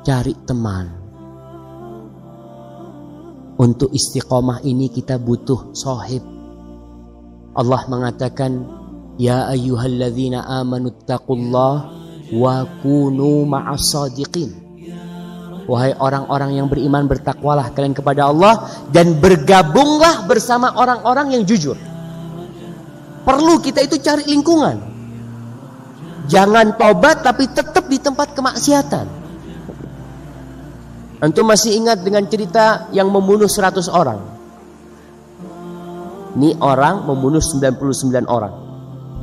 Cari teman. Untuk istiqomah ini kita butuh sohib. Allah mengatakan, ya ayyuhalladzina amanu taqullah wa kunu ma'as sadiqin. Wahai orang-orang yang beriman, bertakwalah kalian kepada Allah dan bergabunglah bersama orang-orang yang jujur. Perlu kita itu cari lingkungan. Jangan tobat tapi tetap di tempat kemaksiatan. Antum masih ingat dengan cerita yang membunuh 100 orang? Ini orang membunuh 99 orang.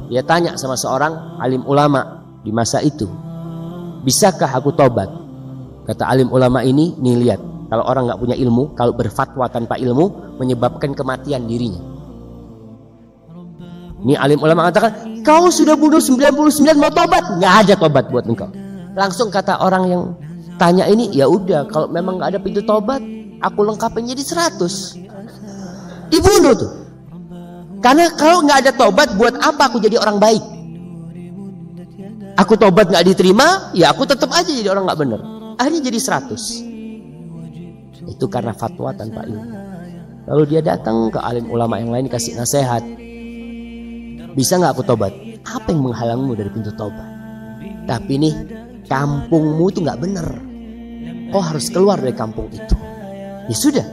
Dia tanya sama seorang alim ulama di masa itu, bisakah aku tobat? Kata alim ulama ini, nih lihat, kalau orang nggak punya ilmu, kalau berfatwa tanpa ilmu, menyebabkan kematian dirinya. Ini alim ulama mengatakan, kau sudah bunuh 99, mau tobat? Nggak ada tobat buat engkau. Langsung kata orang yang tanya ini, ya udah, kalau memang nggak ada pintu tobat, aku lengkapin jadi 100. Dibunuh tuh. Karena kalau nggak ada tobat, buat apa aku jadi orang baik? Aku tobat nggak diterima, ya aku tetap aja jadi orang nggak benar. Akhirnya jadi 100. Itu karena fatwa tanpa ilmu. Lalu dia datang ke alim ulama yang lain, kasih nasihat. Bisa nggak aku tobat? Apa yang menghalangmu dari pintu tobat? Tapi nih, kampungmu itu nggak benar. Kau harus keluar dari kampung itu. Ya sudah.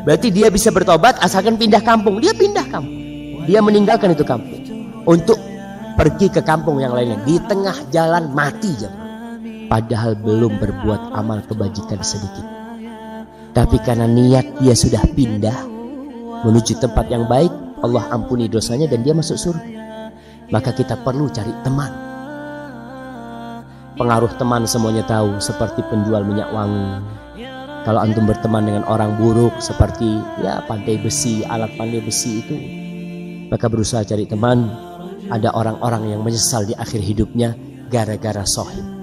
Berarti dia bisa bertobat asalkan pindah kampung. Dia pindah kampung. Dia meninggalkan itu kampung untuk pergi ke kampung yang lainnya. Di tengah jalan mati jemaah. Padahal belum berbuat amal kebajikan sedikit. Tapi karena niat dia sudah pindah menuju tempat yang baik, Allah ampuni dosanya dan dia masuk surga. Maka kita perlu cari teman. Pengaruh teman semuanya tahu, seperti penjual minyak wangi. Kalau antum berteman dengan orang buruk seperti ya pandai besi, alat pandai besi itu, maka berusaha cari teman. Ada orang-orang yang menyesal di akhir hidupnya gara-gara sohib.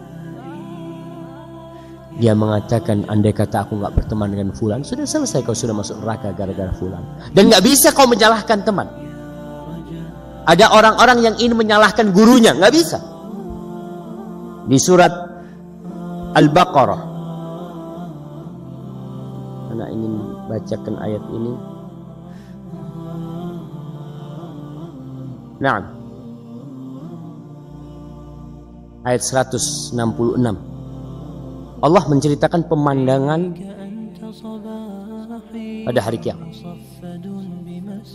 Dia mengatakan, andai kata aku nggak berteman dengan fulan, sudah selesai, kau sudah masuk neraka gara-gara fulan. Dan nggak bisa kau menyalahkan teman. Ada orang-orang yang ingin menyalahkan gurunya, nggak bisa. Di surat Al-Baqarah, anak ingin bacakan ayat ini. Nah, ayat 166. Allah menceritakan pemandangan pada hari kiamat.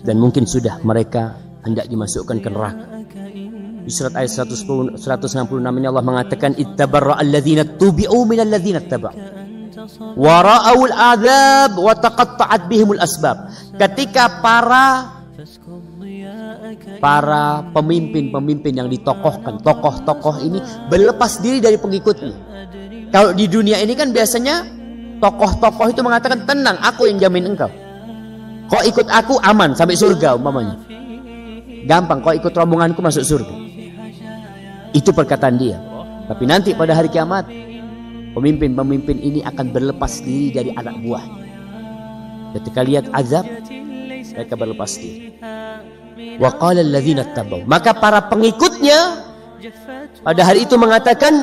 Dan mungkin sudah mereka hendak dimasukkan ke neraka. Di surat ayat 166 ini Allah mengatakan, ittabarra alladzina tubi'u minal ladzina ittaba'u wa ra'awul adzab wa taqatta'at bihimul asbab. Ketika para pemimpin-pemimpin yang ditokohkan, tokoh-tokoh ini berlepas diri dari pengikutnya. Kalau di dunia ini kan biasanya tokoh-tokoh itu mengatakan, tenang, aku yang jamin engkau. Kau ikut aku aman sampai surga umpamanya. Gampang, kau ikut rombonganku masuk surga. Itu perkataan dia. Tapi nanti pada hari kiamat, pemimpin-pemimpin ini akan berlepas diri dari anak buah. Ketika lihat azab, mereka berlepas diri. Wa qala alladzina ittaba'u, maka para pengikutnya pada hari itu mengatakan,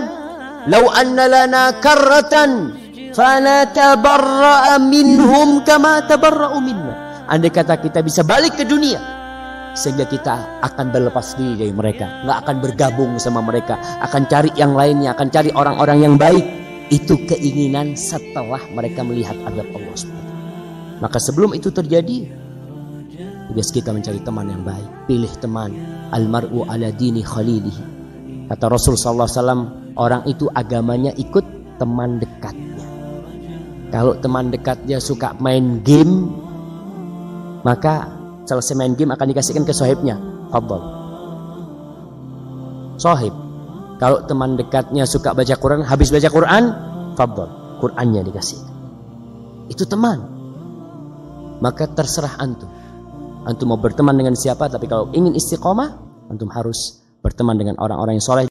lau anna lana karratan fanatabarra'a minhum kama tabarra'u minna. Andai kata kita bisa balik ke dunia, sehingga kita akan berlepas diri dari mereka, nggak akan bergabung sama mereka, akan cari yang lainnya, akan cari orang-orang yang baik. Itu keinginan setelah mereka melihat azab Allah SWT. Maka sebelum itu terjadi, tugas kita mencari teman yang baik. Pilih teman. Almar'u ala dini khalilihi. Kata Rasul SAW, orang itu agamanya ikut teman dekatnya. Kalau teman dekatnya suka main game, maka selesai main game akan dikasihkan ke sohibnya. Fadhal. Sohib. Kalau teman dekatnya suka baca Quran, habis baca Quran, fadhal, Qurannya dikasih. Itu teman. Maka terserah antum. Antum mau berteman dengan siapa, tapi kalau ingin istiqomah, antum harus berteman dengan orang-orang yang soleh.